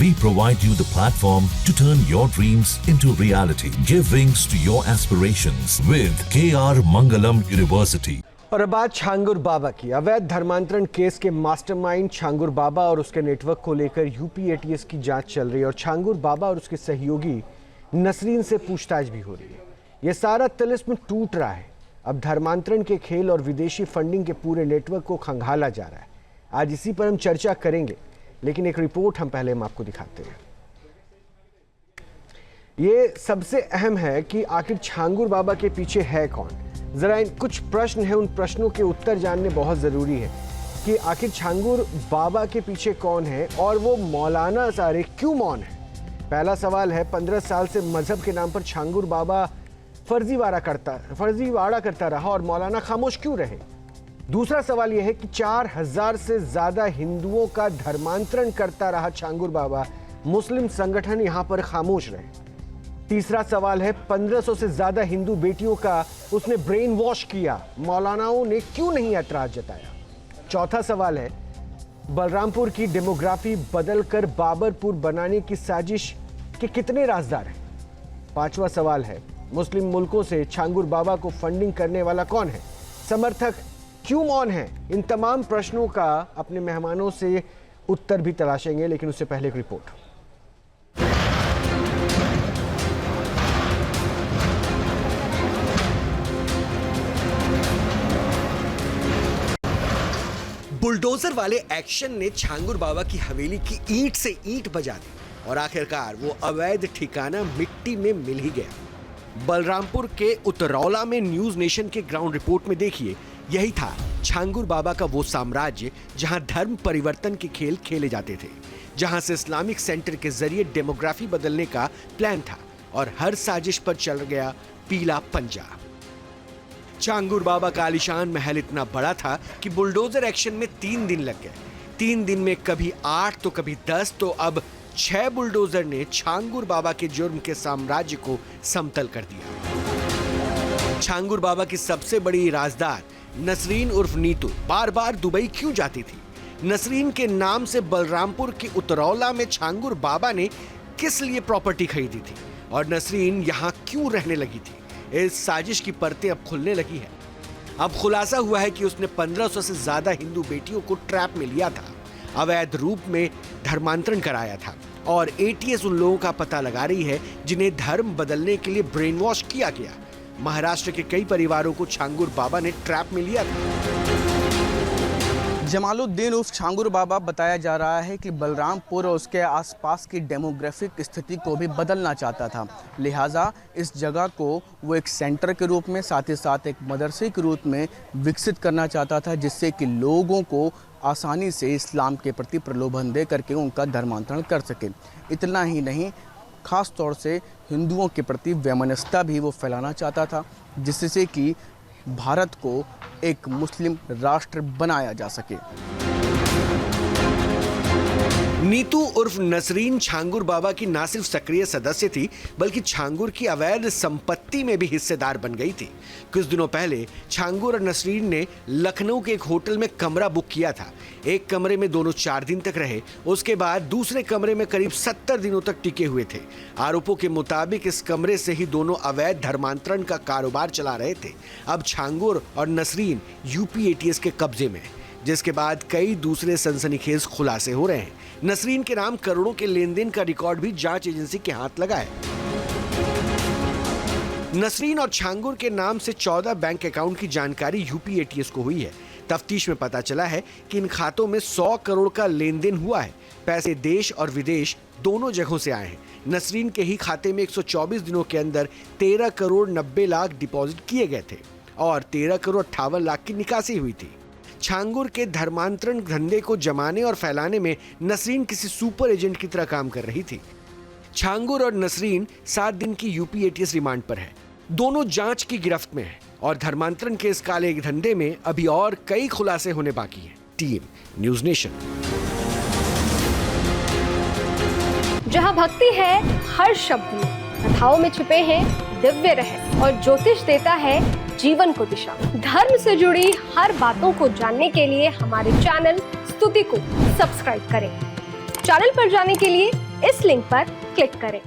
We provide you the platform to turn your dreams into reality. Give wings to your aspirations with KR Mangalam University. और अब बात छांगुर बाबा की। अवैध धर्मांतरण case के मास्टरमाइंड छांगुर बाबा और उसके नेटवर्क को लेकर यूपी एटीएस की जांच चल रही है और छांगुर बाबा और उसके सहयोगी नसरीन से पूछताछ भी हो रही है। यह सारा तिलिस्म टूट रहा है। अब धर्मांतरण के खेल और विदेशी फंडिंग के पूरे नेटवर्क को खंगाला जा रहा है। आज इसी पर हम चर्चा करेंगे, लेकिन एक रिपोर्ट हम पहले आपको दिखाते हैं। ये सबसे अहम है कि आखिर छांगुर बाबा के पीछे है कौन। जरा इन कुछ प्रश्न हैं, उन प्रश्नों के उत्तर जानने बहुत जरूरी है कि आखिर छांगुर बाबा के पीछे कौन है और वो मौलाना सारे क्यों मौन है। पहला सवाल है, 15 साल से मजहब के नाम पर छांगुर बाबा फर्जीवाड़ा करता रहा और मौलाना खामोश क्यों रहे। दूसरा सवाल यह है कि 4000 से ज्यादा हिंदुओं का धर्मांतरण करता रहा छांगुर बाबा, मुस्लिम संगठन यहां पर खामोश रहे। तीसरा सवाल है, 1500 से ज्यादा हिंदू बेटियों का उसने ब्रेन वॉश किया, मौलानाओं ने क्यों नहीं ऐतराज जताया। चौथा सवाल है, बलरामपुर की डेमोग्राफी बदलकर बाबरपुर बनाने की साजिश के कितने राजदार हैं। पांचवा सवाल है, मुस्लिम मुल्कों से छांगुर बाबा को फंडिंग करने वाला कौन है, समर्थक क्यों मौन है। इन तमाम प्रश्नों का अपने मेहमानों से उत्तर भी तलाशेंगे, लेकिन उससे पहले एक रिपोर्ट। बुलडोजर वाले एक्शन ने छांगुर बाबा की हवेली की ईंट से ईंट बजा दी और आखिरकार वो अवैध ठिकाना मिट्टी में मिल ही गया। बलरामपुर के उतरौला में न्यूज नेशन के ग्राउंड रिपोर्ट में देखिए, यही था छांगुर बाबा का वो साम्राज्य जहां धर्म परिवर्तन के खेल खेले जाते थे, जहां से इस्लामिक सेंटर के जरिए डेमोग्राफी बदलने का प्लान था और हर साजिश पर चल गया पीला पंजा। छांगुर बाबा का आलीशान महल इतना बड़ा था कि बुलडोजर एक्शन में 3 दिन लग गए। 3 दिन में कभी 8 तो कभी 10 तो अब 6 बुलडोजर ने छांगुर बाबा के जुर्म के साम्राज्य को समतल कर दिया। छांगुर बाबा की सबसे बड़ी राजदार नसरीन उर्फ नीतू बार बार दुबई क्यों जाती थी। नसरीन के नाम से बलरामपुर के उतरौला में छांगुर बाबा ने किस लिए प्रॉपर्टी खरीदी थी और नसरीन यहां क्यों रहने लगी थी। इस साजिश की परतें अब खुलने लगी है। अब खुलासा हुआ है कि उसने 1500 से ज्यादा हिंदू बेटियों को ट्रैप में लिया था, अवैध रूप में धर्मांतरण कराया था और एटीएस उन लोगों का पता लगा रही है जिन्हें धर्म बदलने के लिए ब्रेन वॉश किया गया। महाराष्ट्र के कई परिवारों को छांगुर बाबा ने ट्रैप में लिया था। जमालुद्दीन उर्फ छांगुर बाबा बताया जा रहा है कि बलरामपुर और उसके आसपास की डेमोग्राफिक स्थिति को भी बदलना चाहता था, लिहाजा इस जगह को वो एक सेंटर के रूप में, साथ ही साथ एक मदरसे के रूप में विकसित करना चाहता था, जिससे कि लोगों को आसानी से इस्लाम के प्रति प्रलोभन दे करके उनका धर्मांतरण कर सके। इतना ही नहीं, खास तौर से हिंदुओं के प्रति वैमनस्यता भी वो फैलाना चाहता था, जिससे कि भारत को एक मुस्लिम राष्ट्र बनाया जा सके। नीतू उर्फ नसरीन छांगुर बाबा की न सिर्फ सक्रिय सदस्य थी, बल्कि छांगुर की अवैध संपत्ति में भी हिस्सेदार बन गई थी। कुछ दिनों पहले छांगुर और नसरीन ने लखनऊ के एक होटल में कमरा बुक किया था। एक कमरे में दोनों 4 दिन तक रहे, उसके बाद दूसरे कमरे में करीब 70 दिनों तक टिके हुए थे। आरोपों के मुताबिक इस कमरे से ही दोनों अवैध धर्मांतरण का कारोबार चला रहे थे। अब छांगुर और नसरीन यूपी एटीएस के कब्जे में, जिसके बाद कई दूसरे सनसनीखेज खुलासे हो रहे हैं। नसरीन के नाम करोड़ों के लेन देन का रिकॉर्ड भी जांच एजेंसी के हाथ लगा है। नसरीन और छांगुर के नाम से 14 बैंक अकाउंट की जानकारी यूपी एटीएस को हुई है। तफ्तीश में पता चला है कि इन खातों में 100 करोड़ का लेन देन हुआ है। पैसे देश और विदेश दोनों जगहों से आए हैं। नसरीन के ही खाते में 124 दिनों के अंदर 13 करोड़ 90 लाख डिपॉजिट किए गए थे और 13 करोड़ 58 लाख की निकासी हुई थी। छांगुर के धर्मांतरण धंधे को जमाने और फैलाने में नसरीन किसी सुपर एजेंट की तरह काम कर रही थी। छांगुर और नसरीन 7 दिन की यूपी एटीएस रिमांड पर है। दोनों जांच की गिरफ्त में हैं और धर्मांतरण के इस काले धंधे में अभी और कई खुलासे होने बाकी हैं। Team news nation. जहां भक्ति है हर शब्द में, कथाओं में छुपे हैं दिव्य रहस्य और ज्योतिष देता है जीवन को दिशा। धर्म से जुड़ी हर बातों को जानने के लिए हमारे चैनल स्तुति को सब्सक्राइब करें। चैनल पर जाने के लिए इस लिंक पर क्लिक करें।